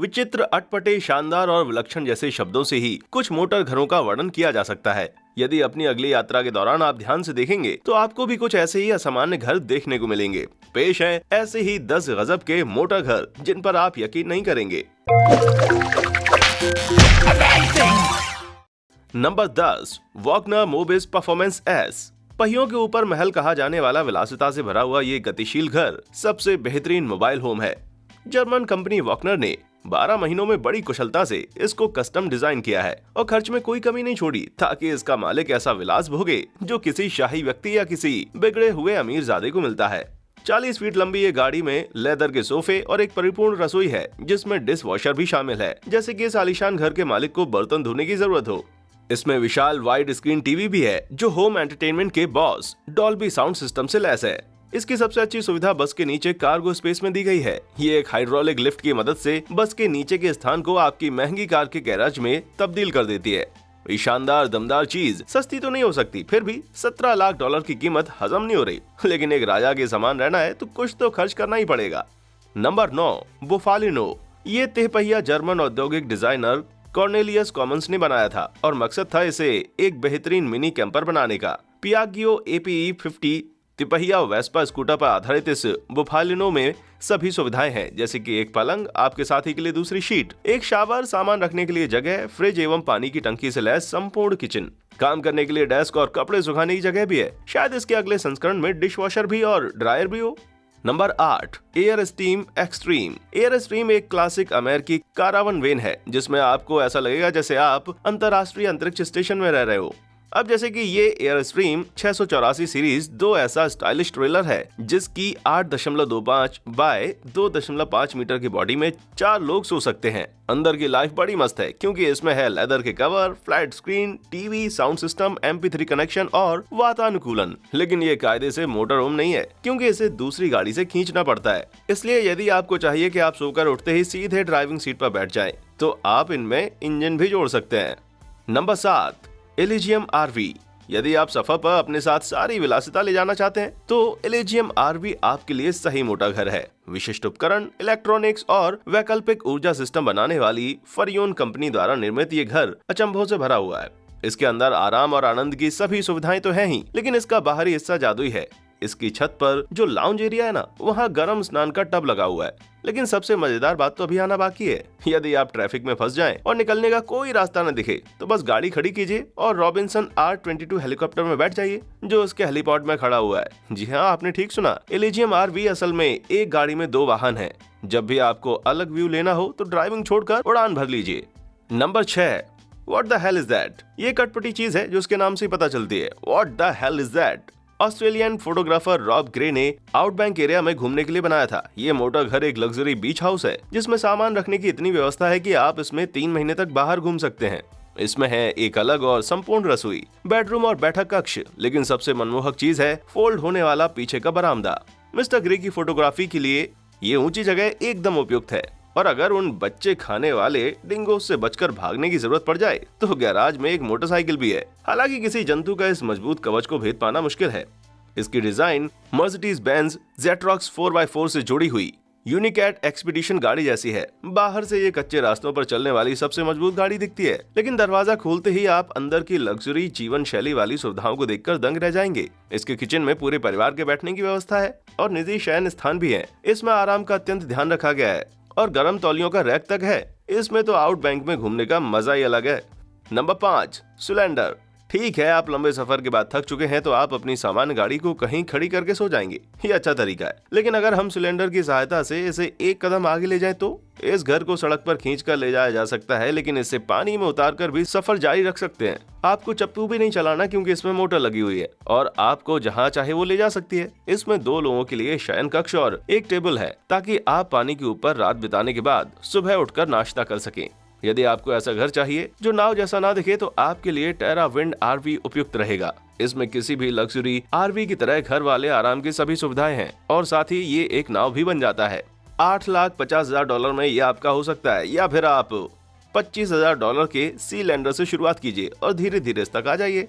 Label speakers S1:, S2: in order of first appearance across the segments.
S1: विचित्र, अटपटे, शानदार और विलक्षण जैसे शब्दों से ही कुछ मोटर घरों का वर्णन किया जा सकता है। यदि अपनी अगली यात्रा के दौरान आप ध्यान से देखेंगे तो आपको भी कुछ ऐसे ही असामान्य घर देखने को मिलेंगे। पेश है ऐसे ही 10 गजब के मोटर घर जिन पर आप यकीन नहीं करेंगे। Number 10, Wagner मोबिस performance S. पहियों के ऊपर महल कहा जाने वाला विलासिता से भरा हुआ ये गतिशील घर सबसे बेहतरीन मोबाइल होम है। जर्मन कंपनी वॉगनर ने 12 महीनों में बड़ी कुशलता से इसको कस्टम डिजाइन किया है और खर्च में कोई कमी नहीं छोड़ी ताकि इसका मालिक ऐसा विलास भोगे जो किसी शाही व्यक्ति या किसी बिगड़े हुए अमीरजादे को मिलता है। 40 फीट लंबी ये गाड़ी में लेदर के सोफे और एक परिपूर्ण रसोई है जिसमें डिश वॉशर भी शामिल है, जैसे कि इस आलीशान घर के मालिक को बर्तन धोने की जरूरत हो। इसमें विशाल वाइड स्क्रीन टीवी भी है जो होम एंटरटेनमेंट के बॉस डॉल्बी साउंड सिस्टम से लैस है। इसकी सबसे अच्छी सुविधा बस के नीचे कार्गो स्पेस में दी गई है। ये एक हाइड्रोलिक लिफ्ट की मदद से बस के नीचे के स्थान को आपकी महंगी कार के गैराज में तब्दील कर देती है। ये शानदार दमदार चीज सस्ती तो नहीं हो सकती, फिर भी $17 लाख की कीमत हजम नहीं हो रही, लेकिन एक राजा के समान रहना है तो कुछ तो खर्च करना ही पड़ेगा। नंबर 9, बुफालिनो। ये तिहपहिया जर्मन औद्योगिक डिजाइनर कॉर्नेलियस कॉमन्स ने बनाया था और मकसद था इसे एक बेहतरीन मिनी कैंपर बनाने का। पियागियो APE 50 तिपहिया वेस्पा स्कूटर पर आधारित इस बुफालिनो में सभी सुविधाएं हैं, जैसे कि एक पलंग, आपके साथी के लिए दूसरी शीट, एक शावर, सामान रखने के लिए जगह, फ्रिज एवं पानी की टंकी से लैस संपूर्ण किचन, काम करने के लिए डेस्क और कपड़े सुखाने की जगह भी है। शायद इसके अगले संस्करण में डिश वॉशर भी और ड्रायर भी हो। Number 8, air stream extreme. Air stream एक क्लासिक अमेरिकी कारावन वैन है जिसमें आपको ऐसा लगेगा जैसे आप अंतरराष्ट्रीय अंतरिक्ष स्टेशन में रह रहे हो। अब जैसे कि ये एयर स्ट्रीम 684 सीरीज 2 ऐसा स्टाइलिश ट्रेलर है जिसकी 8.25 बाय 2.5 मीटर की बॉडी में 4 लोग सो सकते हैं। अंदर की लाइफ बड़ी मस्त है क्योंकि इसमें है लेदर के cover, flat screen, TV, sound system, MP3 connection और वातानुकूलन। लेकिन ये कायदे से मोटर होम नहीं है क्योंकि इसे दूसरी गाड़ी से खींचना पड़ता है। इसलिए यदि आपको चाहिए कि आप सोकर उठते ही सीधे ड्राइविंग सीट पर बैठ जाएं, तो आप इनमें इंजन भी जोड़ सकते हैं। Number 7, Elysium RV। यदि आप सफर पर अपने साथ सारी विलासिता ले जाना चाहते हैं तो एलिजियम RV आपके लिए सही मोटा घर है। विशिष्ट उपकरण, इलेक्ट्रॉनिक्स और वैकल्पिक ऊर्जा सिस्टम बनाने वाली फरियोन कंपनी द्वारा निर्मित ये घर अचंभों से भरा हुआ है। इसके अंदर आराम और आनंद की सभी सुविधाएं तो हैं ही, लेकिन इसका बाहरी हिस्सा जादुई है। इसकी छत पर जो लाउंज एरिया है ना, वहाँ गर्म स्नान का टब लगा हुआ है। लेकिन सबसे मजेदार बात तो अभी आना बाकी है। यदि आप ट्रैफिक में फंस जाएं और निकलने का कोई रास्ता न दिखे तो बस गाड़ी खड़ी कीजिए और रॉबिन्सन R22 हेलीकॉप्टर में बैठ जाइए जो उसके हेलीपॉड में खड़ा हुआ है। जी हाँ, आपने ठीक सुना, एलिजियम RV असल में एक गाड़ी में 2 वाहन है। जब भी आपको अलग व्यू लेना हो तो ड्राइविंग छोड़कर उड़ान भर लीजिए। Number 6, what the hell is that. ये कटपटी चीज है जो उसके नाम से पता चलती है। What the hell is that Australian photographer Rob Gray ने आउटबैंक एरिया में घूमने के लिए बनाया था। ये मोटा घर एक लग्जरी बीच हाउस है जिसमें सामान रखने की इतनी व्यवस्था है कि आप इसमें 3 महीने तक बाहर घूम सकते हैं। इसमें है एक अलग और संपूर्ण रसोई, बेडरूम और बैठक कक्ष, लेकिन सबसे मनमोहक चीज है फोल्ड होने वाला पीछे का बरामदा। मिस्टर ग्रे की फोटोग्राफी के लिए ये ऊंची जगह एकदम उपयुक्त है और अगर उन बच्चे खाने वाले डिंगोस से बचकर भागने की जरूरत पड़ जाए तो गैराज में एक मोटरसाइकिल भी है। हालांकि किसी जंतु का इस मजबूत कवच को भेद पाना मुश्किल है। इसकी डिजाइन मर्सिडीज बेंज जेट्रॉक्स 4x4 से जुड़ी हुई यूनिकैट एक्सपीडिशन गाड़ी जैसी है। बाहर से ये कच्चे रास्तों पर चलने वाली सबसे मजबूत गाड़ी दिखती है, लेकिन दरवाजा खोलते ही आप अंदर की लग्जरी जीवन शैली वाली सुविधाओं को देखकर दंग रह जाएंगे। इसके किचन में पूरे परिवार के बैठने की व्यवस्था है और निजी शयन स्थान भी है। इसमें आराम का अत्यंत ध्यान रखा गया है और गर्म तौलियों का रैक तक है। इसमें तो आउटबैंक में घूमने का मजा ही अलग है। Number 5, cylinder. ठीक है, आप लंबे सफर के बाद थक चुके हैं तो आप अपनी सामान्य गाड़ी को कहीं खड़ी करके सो जाएंगे, ये अच्छा तरीका है। लेकिन अगर हम सिलेंडर की सहायता से इसे एक कदम आगे ले जाएं तो इस घर को सड़क पर खींच कर ले जाया जा सकता है, लेकिन इसे पानी में उतार कर भी सफर जारी रख सकते हैं। आपको चप्पू भी नहीं चलाना क्योंकि इसमें मोटर लगी हुई है और आपको जहाँ चाहे वो ले जा सकती है। इसमें 2 लोगों के लिए शयन कक्ष और एक टेबल है ताकि आप पानी के ऊपर रात बिताने के बाद सुबह उठकर नाश्ता कर सकें। यदि आपको ऐसा घर चाहिए जो नाव जैसा ना दिखे तो आपके लिए टेरा विंड RV उपयुक्त रहेगा। इसमें किसी भी लग्जरी RV की तरह घर वाले आराम की सभी सुविधाएं हैं और साथ ही ये एक नाव भी बन जाता है। $8,50,000 में ये आपका हो सकता है, या फिर आप $25,000 के सी लैंडर से शुरुआत कीजिए और धीरे धीरे इस तक आ जाइए।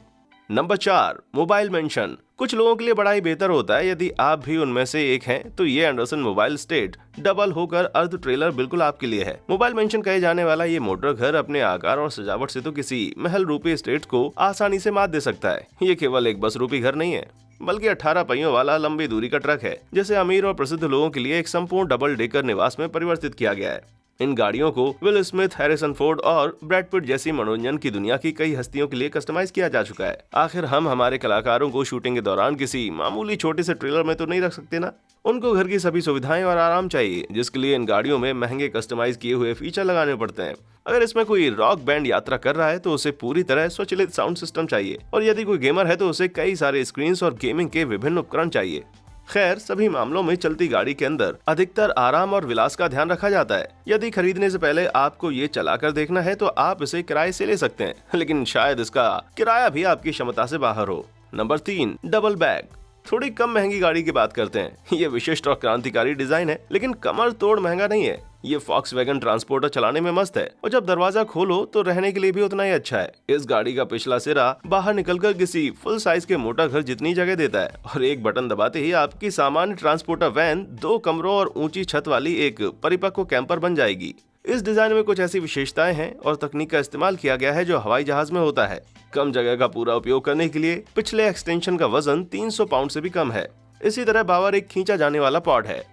S1: नंबर 4, मोबाइल मेंशन कुछ लोगों के लिए बड़ा ही बेहतर होता है। यदि आप भी उनमें से एक हैं तो ये एंडरसन मोबाइल स्टेट डबल होकर अर्ध ट्रेलर बिल्कुल आपके लिए है। मोबाइल मेंशन कहे जाने वाला ये मोटर घर अपने आकार और सजावट से तो किसी महल रूपी स्टेट को आसानी से मात दे सकता है। ये केवल एक बस रूपी घर नहीं है, बल्कि 18 पहियों वाला लंबी दूरी का ट्रक है, जिसे अमीर और प्रसिद्ध लोगों के लिए एक संपूर्ण डबल डेकर निवास में परिवर्तित किया गया है। इन गाड़ियों को विल स्मिथ, हैरिसन फोर्ड और ब्रैड पिट जैसी मनोरंजन की दुनिया की कई हस्तियों के लिए कस्टमाइज किया जा चुका है। आखिर हम हमारे कलाकारों को शूटिंग के दौरान किसी मामूली छोटे से ट्रेलर में तो नहीं रख सकते ना। उनको घर की सभी सुविधाएं और आराम चाहिए, जिसके लिए इन गाड़ियों में महंगे कस्टमाइज किए हुए फीचर लगाने पड़ते हैं। अगर इसमें कोई रॉक बैंड यात्रा कर रहा है तो उसे पूरी तरह स्वचालित साउंड सिस्टम चाहिए, और यदि कोई गेमर है तो उसे कई सारे स्क्रीन और गेमिंग के विभिन्न उपकरण चाहिए। खैर, सभी मामलों में चलती गाड़ी के अंदर अधिकतर आराम और विलास का ध्यान रखा जाता है। यदि खरीदने से पहले आपको ये चलाकर देखना है तो आप इसे किराए से ले सकते हैं, लेकिन शायद इसका किराया भी आपकी क्षमता से बाहर हो। Number 3, double bag. थोड़ी कम महंगी गाड़ी की बात करते हैं। ये विशिष्ट और क्रांतिकारी डिजाइन है, लेकिन कमर तोड़ महंगा नहीं है। ये फॉक्सवैगन ट्रांसपोर्टर चलाने में मस्त है, और जब दरवाजा खोलो तो रहने के लिए भी उतना ही अच्छा है। इस गाड़ी का पिछला सिरा बाहर निकलकर किसी फुल साइज के मोटा घर जितनी जगह देता है, और एक बटन दबाते ही आपकी सामान्य ट्रांसपोर्टर वैन 2 कमरों और ऊंची छत वाली एक परिपक्व कैंपर बन जाएगी। इस डिजाइन में कुछ ऐसी विशेषताएं हैं और तकनीक का इस्तेमाल किया गया है जो हवाई जहाज में होता है। कम जगह का पूरा उपयोग करने के लिए पिछले एक्सटेंशन का वजन 300 पाउंड से भी कम है। इसी तरह बावर एक खींचा जाने वाला पॉड है,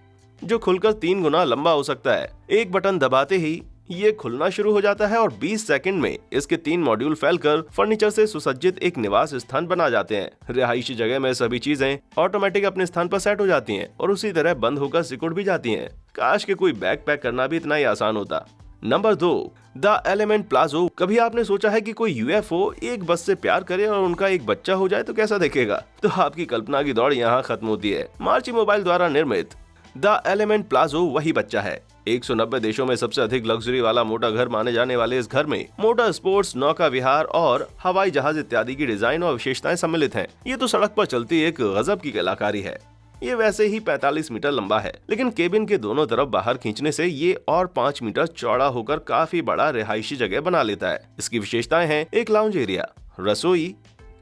S1: जो खुलकर 3 गुना लंबा हो सकता है। एक बटन दबाते ही ये खुलना शुरू हो जाता है और 20 सेकंड में इसके 3 मॉड्यूल फैलकर फर्नीचर से सुसज्जित एक निवास स्थान बना जाते हैं। रिहायशी जगह में सभी चीजें ऑटोमेटिक अपने स्थान पर सेट हो जाती हैं और उसी तरह बंद होकर सिकुड़ भी जाती हैं। काश के कोई बैग पैक करना भी इतना ही आसान होता। Number 2, the element palazzo. कभी आपने सोचा है कि कोई यूएफओ एक बस से प्यार करे और उनका एक बच्चा हो जाए तो कैसा दिखेगा? तो आपकी कल्पना की दौड़ यहाँ खत्म होती है। मार्ची मोबाइल द्वारा निर्मित द एलिमेंट प्लाजो वही बच्चा है। 190 देशों में सबसे अधिक लग्जरी वाला मोटा घर माने जाने वाले इस घर में मोटर स्पोर्ट्स, नौका विहार और हवाई जहाज इत्यादि की डिजाइन और विशेषताएं सम्मिलित हैं। ये तो सड़क पर चलती एक गजब की कलाकारी है। ये वैसे ही 45 मीटर लंबा है, लेकिन केबिन के दोनों तरफ बाहर खींचने से ये और 5 मीटर चौड़ा होकर काफी बड़ा रिहायशी जगह बना लेता है। इसकी विशेषताएं हैं एक लाउंज एरिया, रसोई,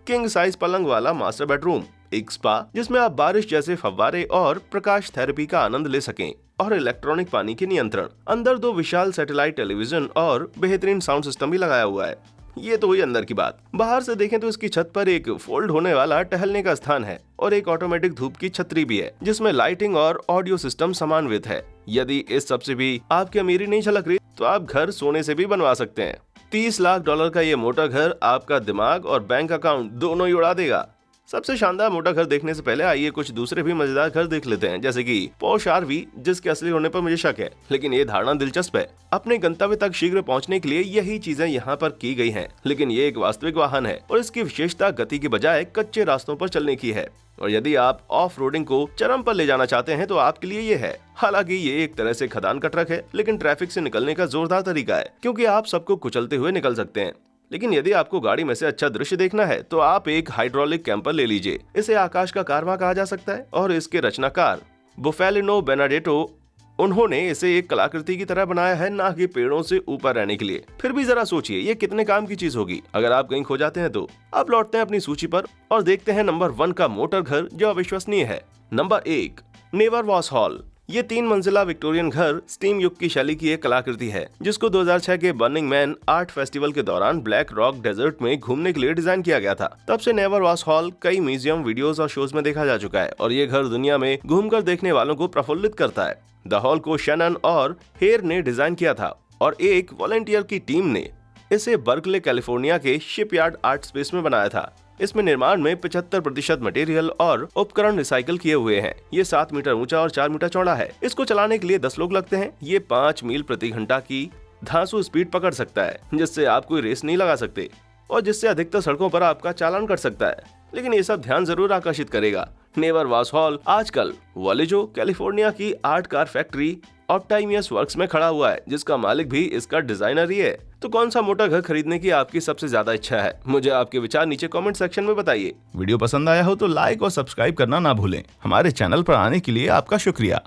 S1: किंग साइज पलंग वाला मास्टर बेडरूम, एक स्पा जिसमें आप बारिश जैसे फव्वारे और प्रकाश थेरेपी का आनंद ले सकें, और इलेक्ट्रॉनिक पानी के नियंत्रण। अंदर 2 विशाल सैटेलाइट टेलीविजन और बेहतरीन साउंड सिस्टम भी लगाया हुआ है। ये तो हुई अंदर की बात। बाहर से देखें तो इसकी छत पर एक फोल्ड होने वाला टहलने का स्थान है और एक ऑटोमेटिक धूप की छतरी भी है, जिसमें लाइटिंग और ऑडियो सिस्टम समान्वित है। यदि इस सब से भी आपकी अमीरी नहीं झलक रही तो आप घर सोने से भी बनवा सकते हैं। $30 लाख का ये मोटा घर आपका दिमाग और बैंक अकाउंट दोनों ही उड़ा देगा। सबसे शानदार मोटा घर देखने से पहले आइए कुछ दूसरे भी मजेदार घर देख लेते हैं, जैसे कि पॉश आरवी, जिसके असली होने पर मुझे शक है, लेकिन ये धारणा दिलचस्प है। अपने गंतव्य तक शीघ्र पहुंचने के लिए यही चीजें यहाँ पर की गई हैं, लेकिन ये एक वास्तविक वाहन है और इसकी विशेषता गति की बजाय कच्चे रास्तों पर चलने की है। और यदि आप ऑफ रोडिंग को चरम पर ले जाना चाहते हैं तो आपके लिए ये है। हालांकि ये एक तरह से खदान का ट्रक है, लेकिन ट्रैफिक से निकलने का जोरदार तरीका है, क्योंकि आप सबको कुचलते हुए निकल सकते हैं। लेकिन यदि आपको गाड़ी में से अच्छा दृश्य देखना है तो आप एक हाइड्रोलिक कैंपर ले लीजिए। इसे आकाश का कारवां कहा जा सकता है और इसके रचनाकार बुफेलिनो बेनाडेटो, उन्होंने इसे एक कलाकृति की तरह बनाया है, ना कि पेड़ों से ऊपर रहने के लिए। फिर भी जरा सोचिए ये कितने काम की चीज होगी अगर आप कहीं खो जाते हैं तो। अब लौटते हैं अपनी सूची पर और देखते हैं नंबर 1 का मोटर घर जो अविश्वसनीय है। Number 1, Never Was Haul. ये 3 मंजिला विक्टोरियन घर स्टीम युग की शैली की एक कलाकृति है, जिसको 2006 के बर्निंग मैन आर्ट फेस्टिवल के दौरान ब्लैक रॉक डेजर्ट में घूमने के लिए डिजाइन किया गया था। तब से नेवर वॉस हॉल कई म्यूजियम, वीडियोस और शोज में देखा जा चुका है और ये घर दुनिया में घूमकर देखने वालों को प्रफुल्लित करता है। द हॉल को शैनन और हेयर ने डिजाइन किया था और एक वॉलंटियर की टीम ने इसे बर्कले कैलिफोर्निया के शिपयार्ड आर्ट स्पेस में बनाया था। इसमें निर्माण में 75% मटेरियल और उपकरण रिसाइकल किए हुए हैं। ये 7 मीटर ऊंचा और 4 मीटर चौड़ा है। इसको चलाने के लिए 10 लोग लगते हैं। ये 5 मील प्रति घंटा की धांसू स्पीड पकड़ सकता है, जिससे आप कोई रेस नहीं लगा सकते और जिससे अधिकतर सड़कों पर आपका चालान कर सकता है। लेकिन ये सब ध्यान जरूर आकर्षित करेगा। नेवर वॉस हॉल आजकल वालेजो कैलिफोर्निया की आर्ट कार फैक्ट्री ऑप्टाइमियस वर्क्स में खड़ा हुआ है, जिसका मालिक भी इसका डिजाइनर ही है। तो कौन सा मोटा घर खरीदने की आपकी सबसे ज्यादा इच्छा है? मुझे आपके विचार नीचे कमेंट सेक्शन में बताइए। वीडियो पसंद आया हो तो लाइक और सब्सक्राइब करना ना भूलें। हमारे चैनल पर आने के लिए आपका शुक्रिया।